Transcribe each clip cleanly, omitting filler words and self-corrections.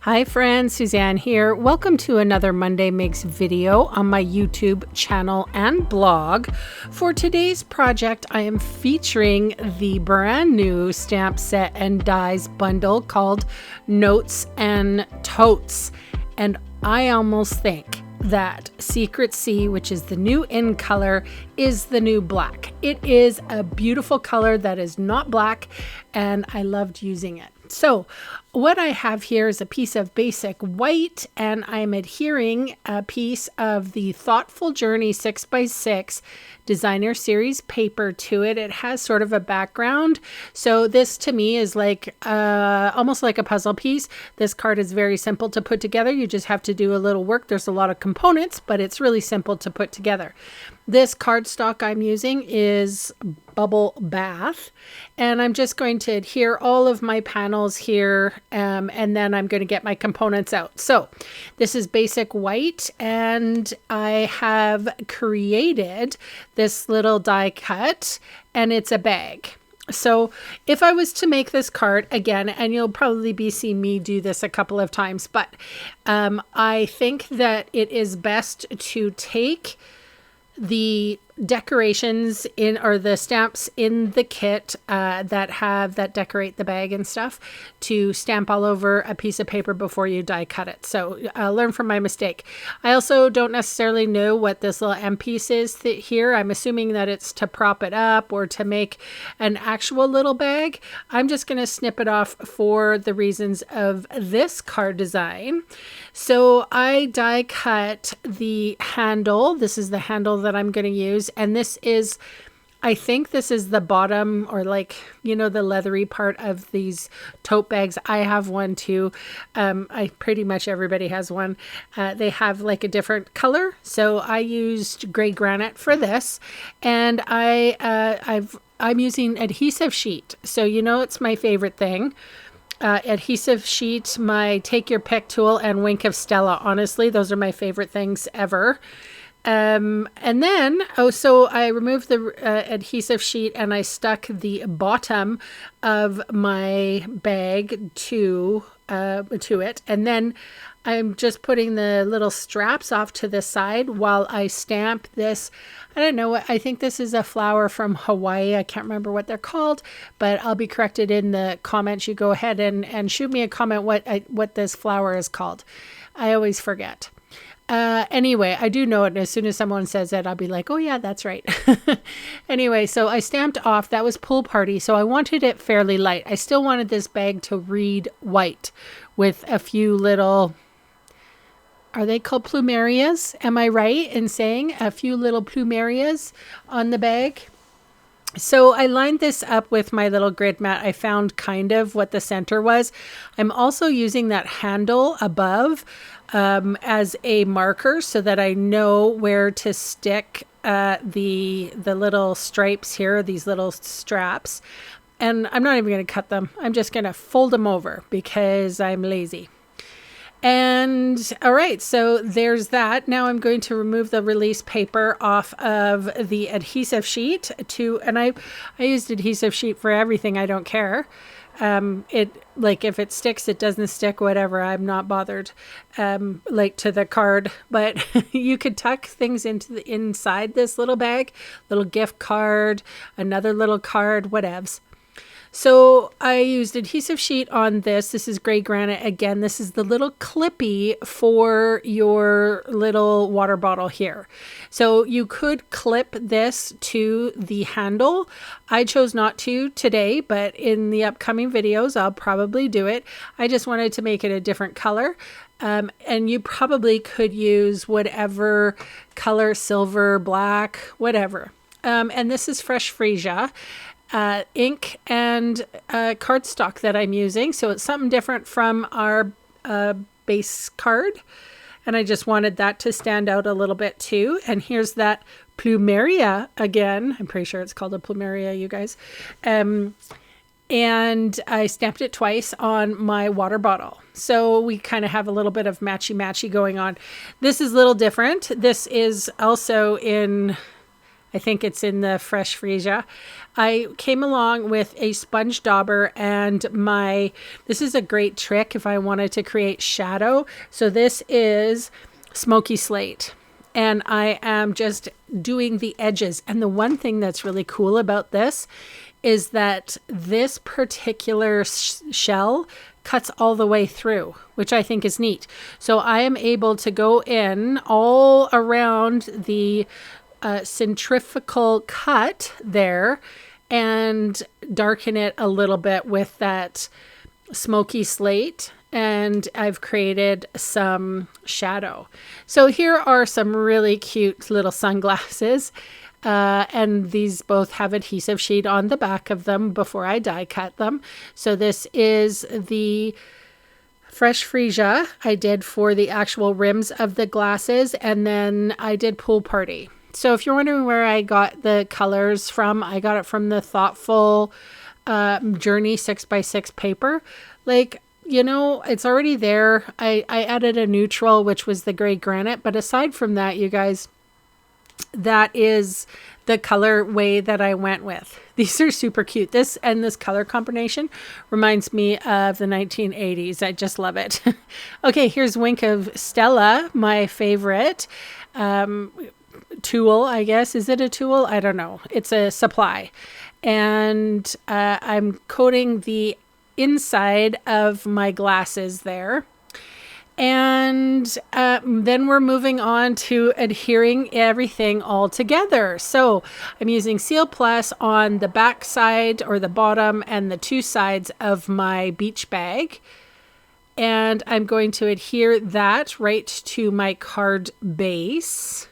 Hi friends, Suzanne here. Welcome to another Monday Makes video on my YouTube channel and blog. For today's project, I am featuring the brand new stamp set and dies bundle called Notes and Totes. And I almost think that Secret C, which is the new in color, is the new black. It is a beautiful color that is not black, and I loved using it. So what I have here is a piece of basic white, and I'm adhering a piece of the Thoughtful Journey 6x6 designer series paper to it. It has sort of a background. So this to me is like almost like a puzzle piece. This card is very simple to put together. You just have to do a little work. There's a lot of components, but it's really simple to put together. This cardstock I'm using is Bubble Bath, and I'm just going to adhere all of my panels here, and then I'm going to get my components out. So this is basic white, and I have created this little die cut, and it's a bag. So if I was to make this card again, and you'll probably be seeing me do this a couple of times, but I think that it is best to take the decorations in, or the stamps in the kit that decorate the bag and stuff, to stamp all over a piece of paper before you die cut it. So learn from my mistake. I also don't necessarily know what this little M piece is here. I'm assuming that it's to prop it up or to make an actual little bag. I'm just going to snip it off for the reasons of this card design. So I die cut the handle. This is the handle that I'm going to use. And this is, I think this is the bottom, or like, you know, the leathery part of these tote bags. I have one too. Pretty much everybody has one. They have like a different color. So I used gray granite for this, and I'm using adhesive sheet. So, you know, it's my favorite thing. Adhesive sheet, my take your pick tool, and Wink of Stella. Honestly, those are my favorite things ever. And then, so I removed the adhesive sheet, and I stuck the bottom of my bag to it. And then I'm just putting the little straps off to the side while I stamp this. I don't know, I think this is a flower from Hawaii. I can't remember what they're called, but I'll be corrected in the comments. You go ahead and shoot me a comment what this flower is called. I always forget. Anyway, I do know it, and as soon as someone says it, I'll be like, oh yeah, that's right. Anyway, so I stamped off, that was Pool Party, so I wanted it fairly light. I still wanted this bag to read white with a few little, are they called plumerias? Am I right in saying a few little plumerias on the bag? So I lined this up with my little grid mat. I found kind of what the center was. I'm also using that handle above as a marker so that I know where to stick the little stripes here, these little straps. And I'm not even going to cut them. I'm just going to fold them over because I'm lazy. And all right, so there's that. Now I'm going to remove the release paper off of the adhesive sheet and I used adhesive sheet for everything. I don't care. Like if it sticks, it doesn't stick, whatever. I'm not bothered, like to the card, but you could tuck things into inside this little bag, little gift card, another little card, whatevs. So I used adhesive sheet on this. This is gray granite. Again, this is the little clippy for your little water bottle here. So you could clip this to the handle. I chose not to today, but in the upcoming videos, I'll probably do it. I just wanted to make it a different color. And you probably could use whatever color, silver, black, whatever. And this is fresh freesia. Ink and cardstock that I'm using. So it's something different from our base card. And I just wanted that to stand out a little bit too. And here's that plumeria again. I'm pretty sure it's called a plumeria, you guys. And I stamped it twice on my water bottle. So we kind of have a little bit of matchy-matchy going on. This is a little different. This is also in I think it's in the Fresh Freesia. I came along with a sponge dauber and this is a great trick if I wanted to create shadow. So this is smoky slate. And I am just doing the edges. And the one thing that's really cool about this is that this particular shell cuts all the way through, which I think is neat. So I am able to go in all around the centrifugal cut there and darken it a little bit with that smoky slate. And I've created some shadow. So here are some really cute little sunglasses. And these both have adhesive sheet on the back of them before I die cut them. So this is the Fresh Freesia I did for the actual rims of the glasses. And then I did Pool Party. So if you're wondering where I got the colors from, I got it from the Thoughtful Journey 6x6 paper. Like, you know, it's already there. I added a neutral, which was the gray granite. But aside from that, you guys, that is the colorway that I went with. These are super cute. This color combination reminds me of the 1980s. I just love it. Okay, here's Wink of Stella, my favorite tool, I guess. Is it a tool? I don't know. It's a supply. And I'm coating the inside of my glasses there. And then we're moving on to adhering everything all together. So I'm using Seal Plus on the back side or the bottom and the two sides of my beach bag. And I'm going to adhere that right to my card base.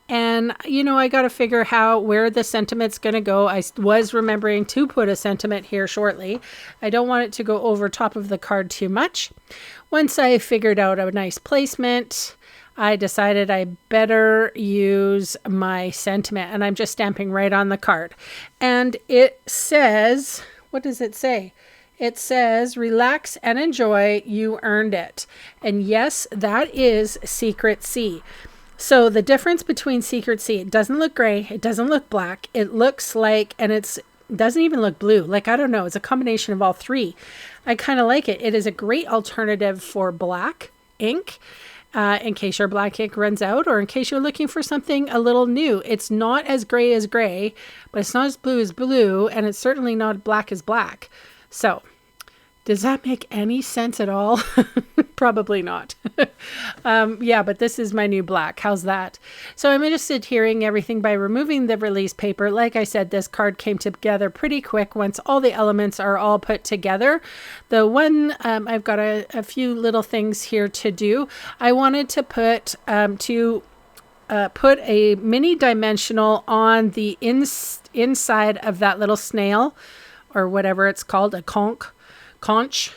And, you know, I got to figure where the sentiment's going to go. I was remembering to put a sentiment here shortly. I don't want it to go over top of the card too much. Once I figured out a nice placement, I decided I better use my sentiment. And I'm just stamping right on the card. And it says, what does it say? It says, relax and enjoy, you earned it. And yes, that is Secret C. So the difference between Secret C, it doesn't look gray, it doesn't look black, it looks like, and it doesn't even look blue. Like, I don't know, it's a combination of all three. I kind of like it. It is a great alternative for black ink, in case your black ink runs out, or in case you're looking for something a little new. It's not as gray as gray, but it's not as blue, and it's certainly not black as black. So, does that make any sense at all? Probably not. Yeah, but this is my new black. How's that? So I'm just adhering everything by removing the release paper. Like I said, this card came together pretty quick once all the elements are all put together. The one, I've got a few little things here to do. I wanted to put a mini dimensional on the inside of that little snail, or whatever it's called, a conch.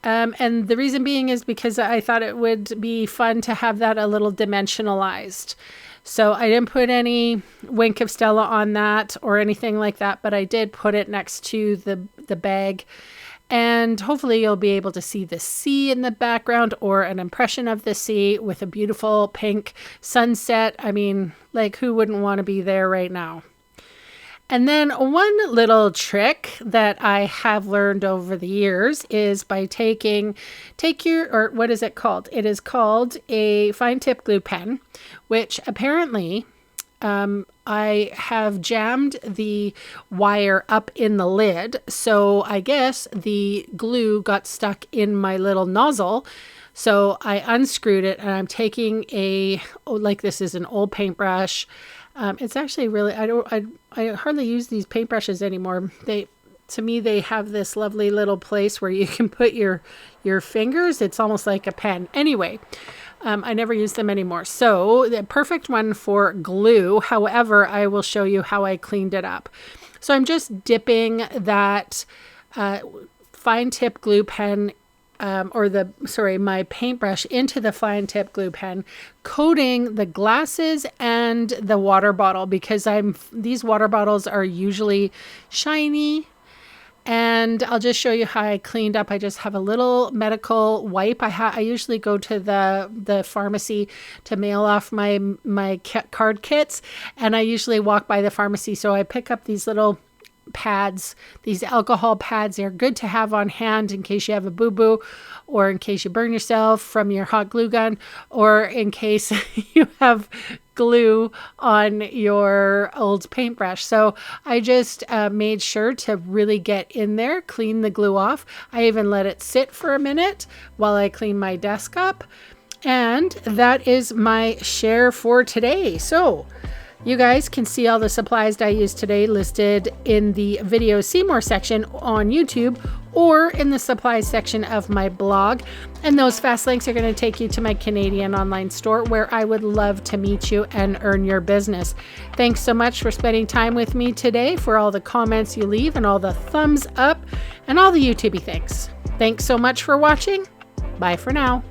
And the reason being is because I thought it would be fun to have that a little dimensionalized. So I didn't put any Wink of Stella on that or anything like that, but I did put it next to the bag. And hopefully you'll be able to see the sea in the background, or an impression of the sea with a beautiful pink sunset. I mean, like, who wouldn't want to be there right now? And then one little trick that I have learned over the years is by what is it called? It is called a fine tip glue pen, which apparently I have jammed the wire up in the lid. So I guess the glue got stuck in my little nozzle. So I unscrewed it, and I'm taking this is an old paintbrush. It's actually really, I hardly use these paintbrushes anymore. To me, they have this lovely little place where you can put your fingers. It's almost like a pen. Anyway, I never use them anymore. So the perfect one for glue. However, I will show you how I cleaned it up. So I'm just dipping that fine tip glue pen my paintbrush into the fine tip glue pen, coating the glasses and the water bottle, because these water bottles are usually shiny And I'll just show you how I cleaned up. I just have a little medical wipe. I usually go to the pharmacy to mail off my card kits, and I usually walk by the pharmacy, so I pick up these little pads, these alcohol pads. They're good to have on hand in case you have a boo-boo, or in case you burn yourself from your hot glue gun, or in case you have glue on your old paintbrush. So I just made sure to really get in there, clean the glue off. I even let it sit for a minute while I clean my desk up. And that is my share for today. So you guys can see all the supplies I used today listed in the video See More section on YouTube, or in the supplies section of my blog. And those fast links are going to take you to my Canadian online store, where I would love to meet you and earn your business. Thanks so much for spending time with me today, for all the comments you leave and all the thumbs up and all the YouTubey things. Thanks so much for watching. Bye for now.